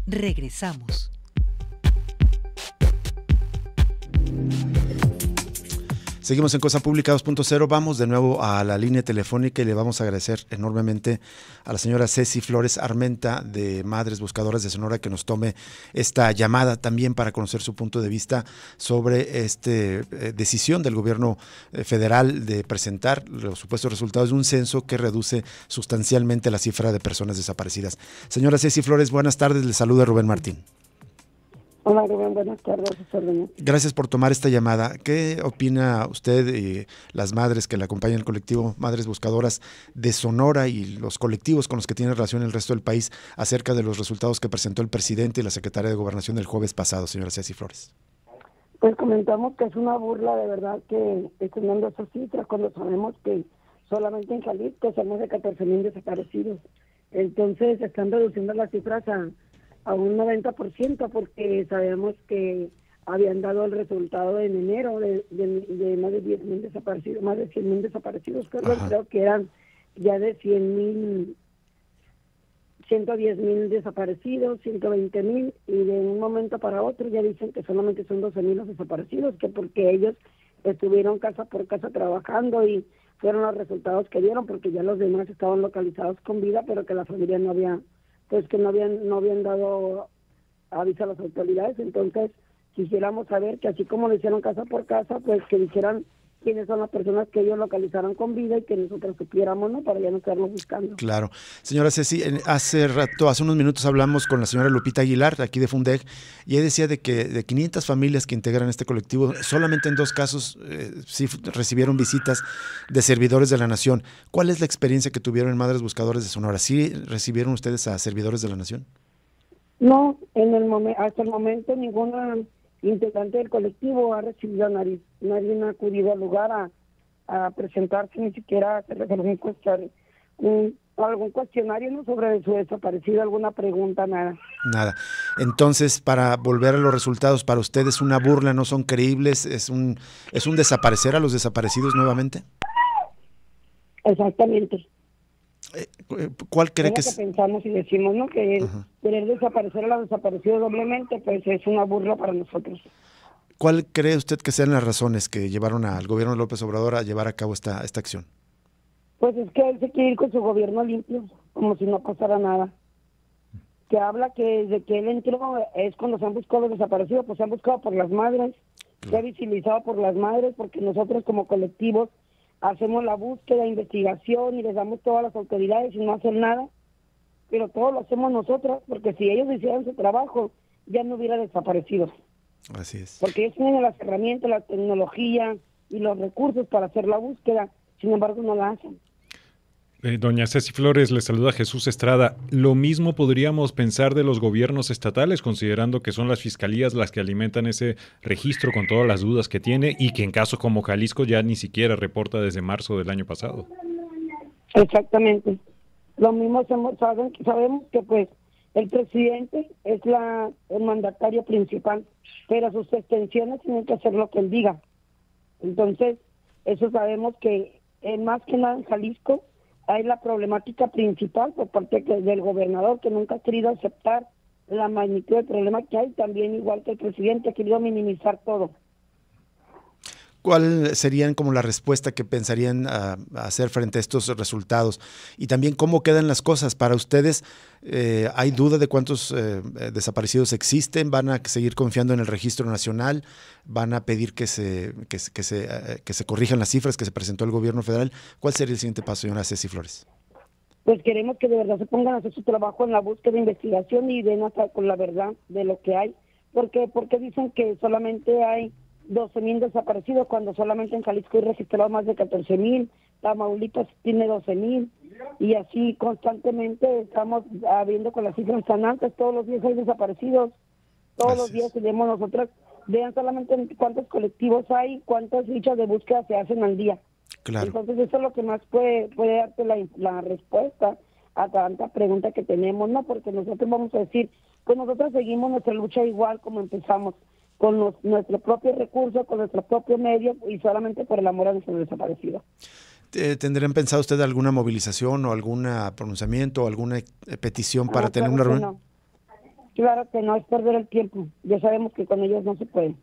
Regresamos. Seguimos en Cosa Pública 2.0, vamos de nuevo a la línea telefónica y le vamos a agradecer enormemente a la señora Ceci Flores Armenta de Madres Buscadoras de Sonora que nos tome esta llamada también para conocer su punto de vista sobre esta decisión del gobierno federal de presentar los supuestos resultados de un censo que reduce sustancialmente la cifra de personas desaparecidas. Señora Ceci Flores, buenas tardes, le saluda Rubén Martín. Hola Rubén, buenas tardes. Gracias por tomar esta llamada. ¿Qué opina usted y las madres que le acompañan el colectivo Madres Buscadoras de Sonora y los colectivos con los que tiene relación el resto del país acerca de los resultados que presentó el presidente y la secretaria de Gobernación el jueves pasado, señora Ceci Flores? Pues comentamos que es una burla de verdad que estén dando esas cifras cuando sabemos que solamente en Jalisco son más de 14,000 desaparecidos. Entonces están reduciendo las cifras a un 90% porque sabemos que habían dado el resultado en enero de más de 10,000 desaparecidos, más de 100,000 desaparecidos, creo que eran ya de 100,000, 110,000 desaparecidos, 120,000, y de un momento para otro ya dicen que solamente son 12,000 los desaparecidos, que porque ellos estuvieron casa por casa trabajando y fueron los resultados que dieron, porque ya los demás estaban localizados con vida, pero que la familia no habían dado aviso a las autoridades. Entonces quisiéramos saber que así como lo hicieron casa por casa, pues que dijeran quiénes son las personas que ellos localizaron con vida y que nosotros supiéramos, ¿no? Para ya no estarlos buscando. Claro. Señora Ceci, hace unos minutos hablamos con la señora Lupita Aguilar, de aquí de Fundeg, y ella decía de que de 500 familias que integran este colectivo, solamente en 2 casos sí recibieron visitas de servidores de la Nación. ¿Cuál es la experiencia que tuvieron en Madres Buscadores de Sonora? ¿Sí recibieron ustedes a servidores de la Nación? No, hasta el momento ninguna integrante del colectivo ha recibido a nadie. Nadie ha acudido al lugar a presentarse, ni siquiera a hacer algún cuestionario, ¿no?, sobre su desaparecido, alguna pregunta, nada. Nada. Entonces, para volver a los resultados, para ustedes una burla, no son creíbles, es un desaparecer a los desaparecidos nuevamente. Exactamente. ¿Cuál cree que es? Pensamos y decimos, ¿no?, que querer desaparecer a los desaparecidos doblemente, pues es una burla para nosotros. ¿Cuál cree usted que sean las razones que llevaron al gobierno de López Obrador a llevar a cabo esta acción? Pues es que él se quiere ir con su gobierno limpio, como si no pasara nada. Que habla que desde que él entró es cuando se han buscado los desaparecidos, pues se han buscado por las madres, se ha visibilizado por las madres, porque nosotros como colectivos hacemos la búsqueda, investigación y les damos todas las autoridades y no hacen nada, pero todo lo hacemos nosotras, porque si ellos hicieran su trabajo ya no hubiera desaparecido. Así es. Porque ellos tienen las herramientas, la tecnología y los recursos para hacer la búsqueda, sin embargo no la hacen. Doña Ceci Flores, le saluda Jesús Estrada. Lo mismo podríamos pensar de los gobiernos estatales, considerando que son las fiscalías las que alimentan ese registro con todas las dudas que tiene y que en casos como Jalisco ya ni siquiera reporta desde marzo del año pasado. Exactamente. Lo mismo sabemos que pues el presidente es el mandatario principal, pero sus extensiones tienen que hacer lo que él diga. Entonces, eso sabemos que más que nada en Jalisco hay la problemática principal por parte del gobernador, que nunca ha querido aceptar la magnitud del problema que hay, también igual que el presidente ha querido minimizar todo. ¿Cuál serían como la respuesta que pensarían hacer frente a estos resultados? Y también, ¿cómo quedan las cosas? Para ustedes, ¿hay duda de cuántos desaparecidos existen? ¿Van a seguir confiando en el Registro Nacional? ¿Van a pedir que se corrijan las cifras que se presentó el gobierno federal? ¿Cuál sería el siguiente paso, señora Ceci Flores? Pues queremos que de verdad se pongan a hacer su trabajo en la búsqueda de investigación y den hasta con la verdad de lo que hay. Porque dicen que solamente hay 12,000 desaparecidos cuando solamente en Jalisco hay registrados más de 14,000, Tamaulipas tiene 12,000 y así constantemente estamos viendo con las cifras tan altas. Todos los días hay desaparecidos, todos los días tenemos nosotros. Vean solamente cuántos colectivos hay, cuántas fichas de búsqueda se hacen al día. Claro. Entonces eso es lo que más puede darte la respuesta a tanta pregunta que tenemos, ¿no? Porque nosotros vamos a decir, pues nosotros seguimos nuestra lucha igual como empezamos, con nuestro propio recurso, con nuestro propio medio y solamente por el amor a nuestro desaparecido. ¿Tendrían pensado usted alguna movilización o algún pronunciamiento o alguna petición para tener una reunión? Claro que no es perder el tiempo. Ya sabemos que con ellos no se puede.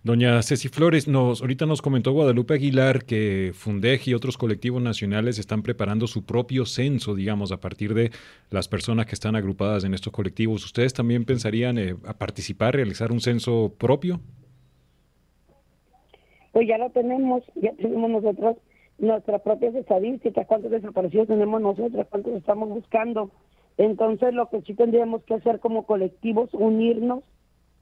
Doña Ceci Flores, ahorita nos comentó Guadalupe Aguilar que Fundej y otros colectivos nacionales están preparando su propio censo, digamos, a partir de las personas que están agrupadas en estos colectivos. ¿Ustedes también pensarían a participar, realizar un censo propio? Pues ya tenemos nosotros nuestras propias estadísticas, cuántos desaparecidos tenemos nosotros, cuántos estamos buscando. Entonces lo que sí tendríamos que hacer como colectivos, unirnos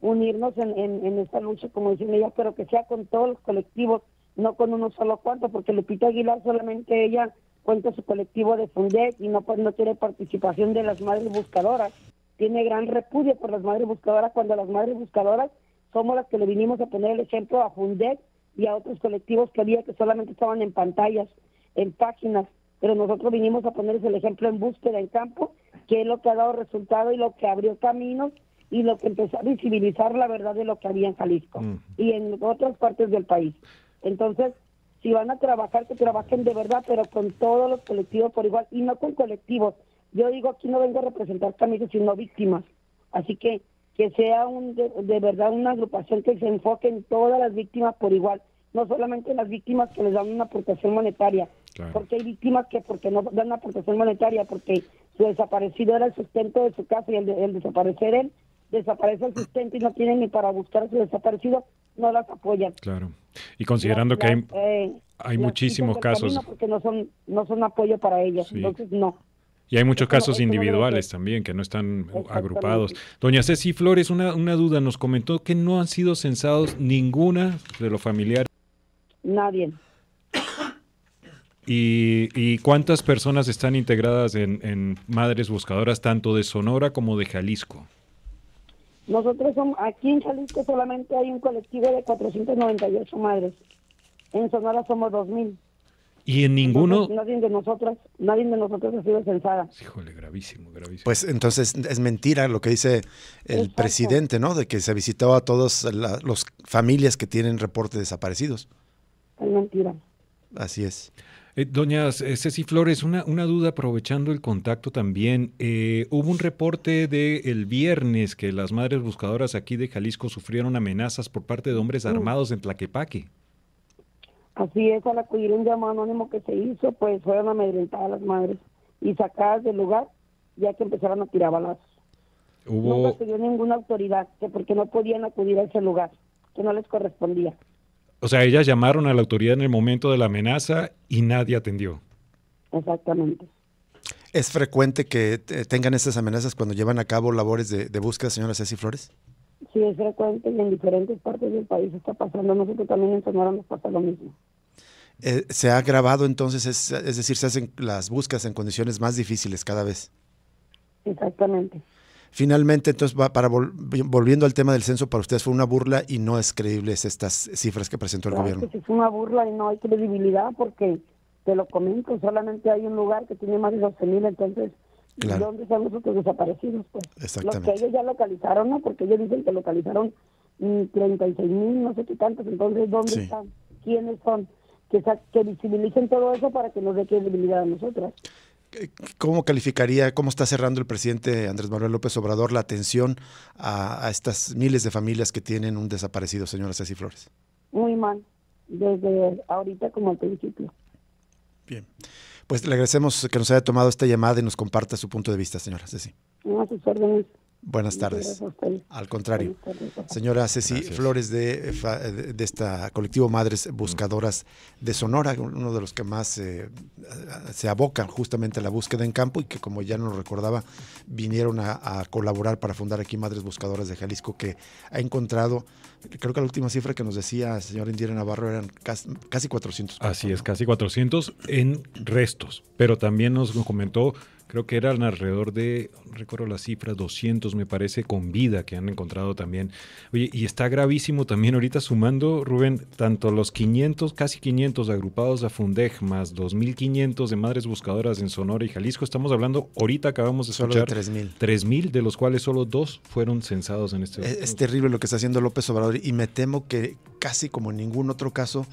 en esta lucha, como dicen ellas, pero que sea con todos los colectivos, no con uno solo cuanto, porque Lupita Aguilar solamente ella cuenta su colectivo de Fundec y no tiene participación de las madres buscadoras. Tiene gran repudio por las madres buscadoras, cuando las madres buscadoras somos las que le vinimos a poner el ejemplo a Fundec y a otros colectivos que había que solamente estaban en pantallas, en páginas, pero nosotros vinimos a ponerles el ejemplo en búsqueda en campo, que es lo que ha dado resultado y lo que abrió caminos y lo que empezó a visibilizar la verdad de lo que había en Jalisco y en otras partes del país. Entonces, si van a trabajar, que trabajen de verdad, pero con todos los colectivos por igual, y no con colectivos. Yo digo, aquí no vengo a representar camisas, sino víctimas. Así que sea de verdad una agrupación que se enfoque en todas las víctimas por igual, no solamente las víctimas que les dan una aportación monetaria, claro. Porque hay víctimas que porque no dan una aportación monetaria, porque su desaparecido era el sustento de su casa y el desaparecer él, desaparece el sustento y no tienen ni para buscar a su desaparecido, no las apoyan. Claro. Y considerando que hay muchísimos casos. Porque no son apoyo para ellas, sí. Entonces no. Y hay muchos casos individuales también que no están agrupados. Doña Ceci Flores, una duda, nos comentó que no han sido censados ninguna de los familiares. Nadie. ¿Y cuántas personas están integradas en Madres Buscadoras, tanto de Sonora como de Jalisco? Nosotros somos, aquí en Jalisco solamente hay un colectivo de 498 madres. En Sonora somos 2,000. ¿Y en ninguno? Entonces, nadie de nosotros ha sido censada. Híjole, gravísimo. Pues entonces es mentira lo que dice el presidente, ¿no? De que se visitó a todas las familias que tienen reporte de desaparecidos. Es mentira. Así es. Doña Ceci Flores, una duda aprovechando el contacto también. Hubo un reporte del viernes que las madres buscadoras aquí de Jalisco sufrieron amenazas por parte de hombres armados en Tlaquepaque. Así es, al acudir un llamado anónimo que se hizo, pues fueron amedrentadas las madres y sacadas del lugar, ya que empezaron a tirar balazos. Nunca se dio ninguna autoridad, que porque no podían acudir a ese lugar, que no les correspondía. O sea, ellas llamaron a la autoridad en el momento de la amenaza y nadie atendió. Exactamente. ¿Es frecuente que tengan estas amenazas cuando llevan a cabo labores de búsqueda, señora Ceci Flores? Sí, es frecuente y en diferentes partes del país está pasando. Nosotros también en Sonora nos pasa lo mismo. ¿Se ha agravado entonces? Es decir, se hacen las búsquedas en condiciones más difíciles cada vez. Exactamente. Finalmente, entonces, volviendo al tema del censo, para ustedes fue una burla y no es creíbles estas cifras que presentó el gobierno. Que sí fue una burla y no hay credibilidad porque, te lo comento, solamente hay un lugar que tiene más de 12,000, entonces, claro. ¿Dónde están los otros desaparecidos? Pues? Exactamente. Los que ellos ya localizaron, ¿no? Porque ellos dicen que localizaron 36,000, no sé qué tantos, entonces, ¿dónde están? ¿Quiénes son? Que visibilicen todo eso para que nos dé credibilidad a nosotras. ¿Cómo calificaría, cómo está cerrando el presidente Andrés Manuel López Obrador la atención a estas miles de familias que tienen un desaparecido, señora Ceci Flores? Muy mal, desde ahorita como al principio. Bien, pues le agradecemos que nos haya tomado esta llamada y nos comparta su punto de vista, señora Ceci. A sus órdenes. Buenas tardes. Al contrario. Señora Ceci Flores de esta colectivo Madres Buscadoras de Sonora, uno de los que más se abocan justamente a la búsqueda en campo y que, como ya nos recordaba, vinieron a colaborar para fundar aquí Madres Buscadoras de Jalisco, que ha encontrado, creo que la última cifra que nos decía señora Indira Navarro eran casi 400. Así es, casi 400 en restos, pero también nos comentó, creo que eran alrededor de, no recuerdo la cifra, 200 me parece, con vida que han encontrado también. Oye, y está gravísimo también ahorita sumando, Rubén, tanto los 500, casi 500 agrupados a Fundej, más 2,500 de Madres Buscadoras en Sonora y Jalisco. Estamos hablando, ahorita acabamos de escuchar, solo de 3,000. 3,000, de los cuales solo 2 fueron censados en este momento. Es terrible lo que está haciendo López Obrador y me temo que casi como en ningún otro caso,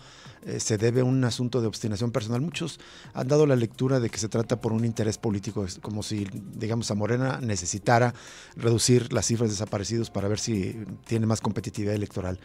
se debe a un asunto de obstinación personal. Muchos han dado la lectura de que se trata por un interés político, como si, digamos, a Morena necesitara reducir las cifras de desaparecidos para ver si tiene más competitividad electoral.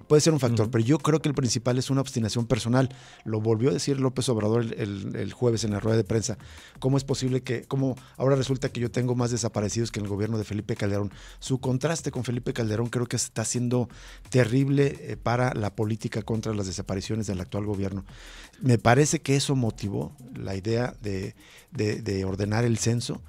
Puede ser un factor, pero yo creo que el principal es una obstinación personal. Lo volvió a decir López Obrador el jueves en la rueda de prensa. ¿Cómo es posible cómo ahora resulta que yo tengo más desaparecidos que en el gobierno de Felipe Calderón? Su contraste con Felipe Calderón creo que está siendo terrible para la política contra las desapariciones del actual gobierno. Me parece que eso motivó la idea de ordenar el censo,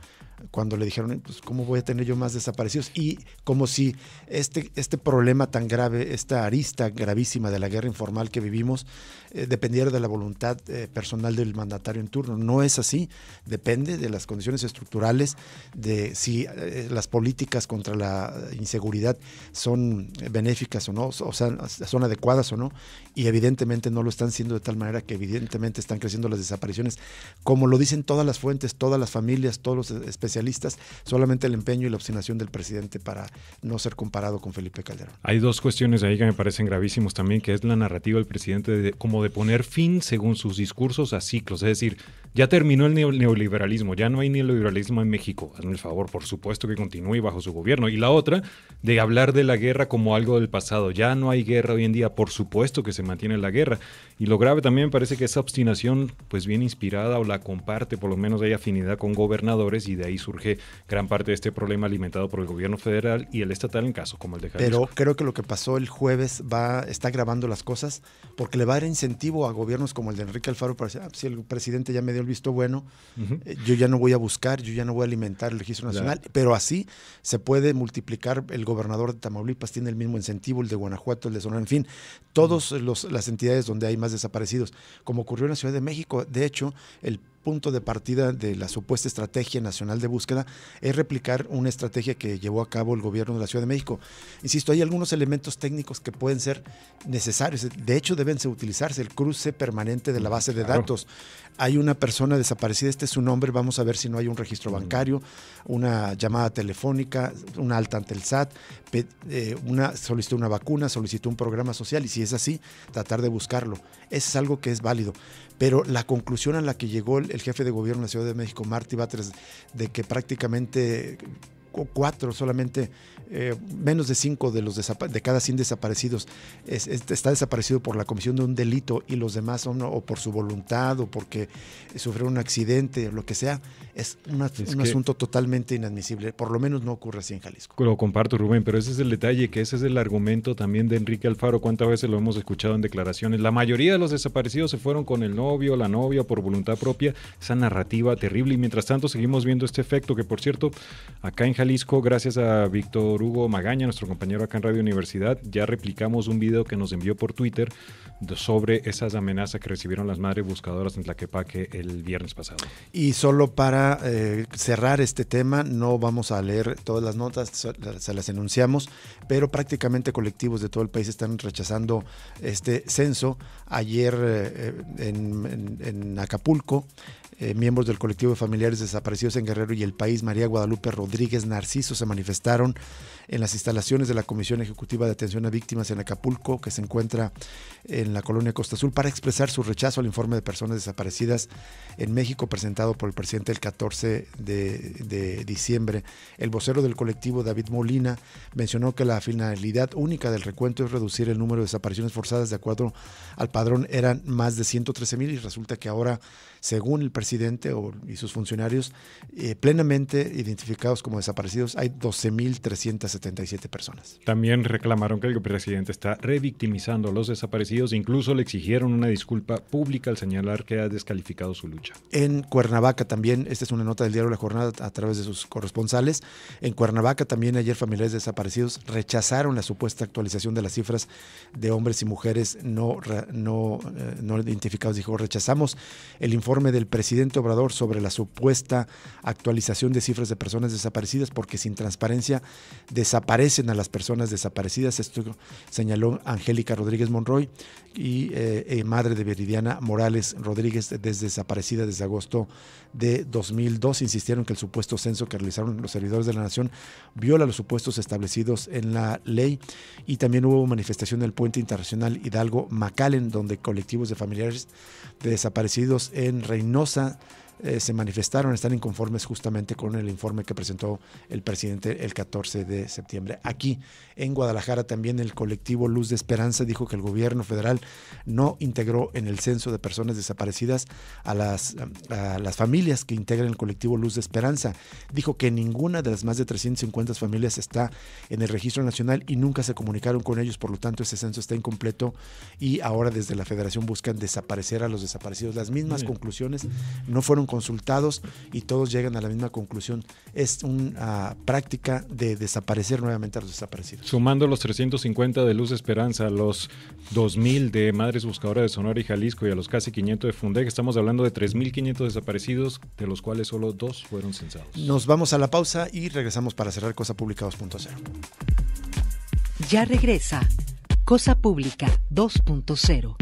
cuando le dijeron, pues, ¿cómo voy a tener yo más desaparecidos? Y como si este problema tan grave, esta arista gravísima de la guerra informal que vivimos, dependiera de la voluntad personal del mandatario en turno. No es así, depende de las condiciones estructurales, de si las políticas contra la inseguridad son benéficas o no, o sea, son adecuadas o no, y evidentemente no lo están siendo, de tal manera que evidentemente están creciendo las desapariciones. Como lo dicen todas las fuentes, todas las familias, todos los especialistas, solamente el empeño y la obstinación del presidente para no ser comparado con Felipe Calderón. Hay dos cuestiones ahí que me parecen gravísimos también, que es la narrativa del presidente como de poner fin, según sus discursos, a ciclos. Es decir, ya terminó el neoliberalismo, ya no hay neoliberalismo en México. Hazme el favor, por supuesto que continúe bajo su gobierno. Y la otra, de hablar de la guerra como algo del pasado. Ya no hay guerra hoy en día, por supuesto que se mantiene la guerra. Y lo grave también me parece que esa obstinación, pues bien inspirada o la comparte, por lo menos hay afinidad con gobernadores, y de ahí surge gran parte de este problema alimentado por el gobierno federal y el estatal en casos como el de Jalisco. Pero creo que lo que pasó el jueves está agravando las cosas, porque le va a dar incentivo a gobiernos como el de Enrique Alfaro para decir, si el presidente ya me dio el visto bueno, yo ya no voy a buscar, yo ya no voy a alimentar el registro nacional, pero así se puede multiplicar. El gobernador de Tamaulipas tiene el mismo incentivo, el de Guanajuato, el de Sonora, en fin, todas las entidades donde hay más desaparecidos, como ocurrió en la Ciudad de México. De hecho, el punto de partida de la supuesta estrategia nacional de búsqueda es replicar una estrategia que llevó a cabo el gobierno de la Ciudad de México. Insisto, hay algunos elementos técnicos que pueden ser necesarios, de hecho deben utilizarse, el cruce permanente de la base de datos. Hay una persona desaparecida, este es su nombre, vamos a ver si no hay un registro bancario, una llamada telefónica, una alta ante el SAT, solicitó una vacuna, solicitó un programa social, y si es así, tratar de buscarlo. Eso es algo que es válido. Pero la conclusión a la que llegó el jefe de gobierno de la Ciudad de México, Martí Batres, de que prácticamente 4 solamente, menos de 5 de cada 100 desaparecidos está desaparecido por la comisión de un delito, y los demás son o por su voluntad o porque sufrieron un accidente, lo que sea, es un asunto totalmente inadmisible. Por lo menos no ocurre así en Jalisco. Lo comparto, Rubén, pero ese es el detalle, que ese es el argumento también de Enrique Alfaro. ¿Cuántas veces lo hemos escuchado en declaraciones? La mayoría de los desaparecidos se fueron con el novio, la novia, por voluntad propia. Esa narrativa terrible, y mientras tanto seguimos viendo este efecto, que por cierto, acá en Jalisco, gracias a Víctor Hugo Magaña, nuestro compañero acá en Radio Universidad, ya replicamos un video que nos envió por Twitter sobre esas amenazas que recibieron las madres buscadoras en Tlaquepaque el viernes pasado. Y solo para cerrar este tema, no vamos a leer todas las notas, se las enunciamos, pero prácticamente colectivos de todo el país están rechazando este censo. Ayer en Acapulco, miembros del colectivo de familiares desaparecidos en Guerrero y El País, María Guadalupe Rodríguez Narciso, se manifestaron en las instalaciones de la Comisión Ejecutiva de Atención a Víctimas en Acapulco, que se encuentra en la colonia Costa Azul, para expresar su rechazo al informe de personas desaparecidas en México presentado por el presidente el 14 de diciembre. El vocero del colectivo, David Molina, mencionó que la finalidad única del recuento es reducir el número de desapariciones forzadas. De acuerdo al padrón, eran más de 113,000, y resulta que ahora, según el presidente y sus funcionarios, plenamente identificados como desaparecidos, hay 12,377 personas. También reclamaron que el presidente está revictimizando a los desaparecidos, incluso le exigieron una disculpa pública al señalar que ha descalificado su lucha. En Cuernavaca también, esta es una nota del diario La Jornada a través de sus corresponsales, en Cuernavaca también ayer familiares desaparecidos rechazaron la supuesta actualización de las cifras de hombres y mujeres no identificados. Dijo, rechazamos el informe informe del presidente Obrador sobre la supuesta actualización de cifras de personas desaparecidas, porque sin transparencia desaparecen a las personas desaparecidas. Esto señaló Angélica Rodríguez Monroy, y madre de Viridiana Morales Rodríguez, desaparecida desde agosto de 2002. Insistieron que el supuesto censo que realizaron los servidores de la Nación viola los supuestos establecidos en la ley. Y también hubo manifestación en el Puente Internacional Hidalgo McAllen, donde colectivos de familiares de desaparecidos en Reynosa se manifestaron, están inconformes justamente con el informe que presentó el presidente el 14 de septiembre. Aquí en Guadalajara también el colectivo Luz de Esperanza dijo que el gobierno federal no integró en el censo de personas desaparecidas a las familias que integran el colectivo Luz de Esperanza. Dijo que ninguna de las más de 350 familias está en el registro nacional y nunca se comunicaron con ellos, por lo tanto ese censo está incompleto y ahora desde la federación buscan desaparecer a los desaparecidos. Las mismas conclusiones, no fueron consultados y todos llegan a la misma conclusión. Es una práctica de desaparecer nuevamente a los desaparecidos. Sumando los 350 de Luz de Esperanza, los 2,000 de Madres Buscadoras de Sonora y Jalisco y a los casi 500 de Fundec, estamos hablando de 3,500 desaparecidos, de los cuales solo 2 fueron censados. Nos vamos a la pausa y regresamos para cerrar Cosa Pública 2.0. Ya regresa Cosa Pública 2.0.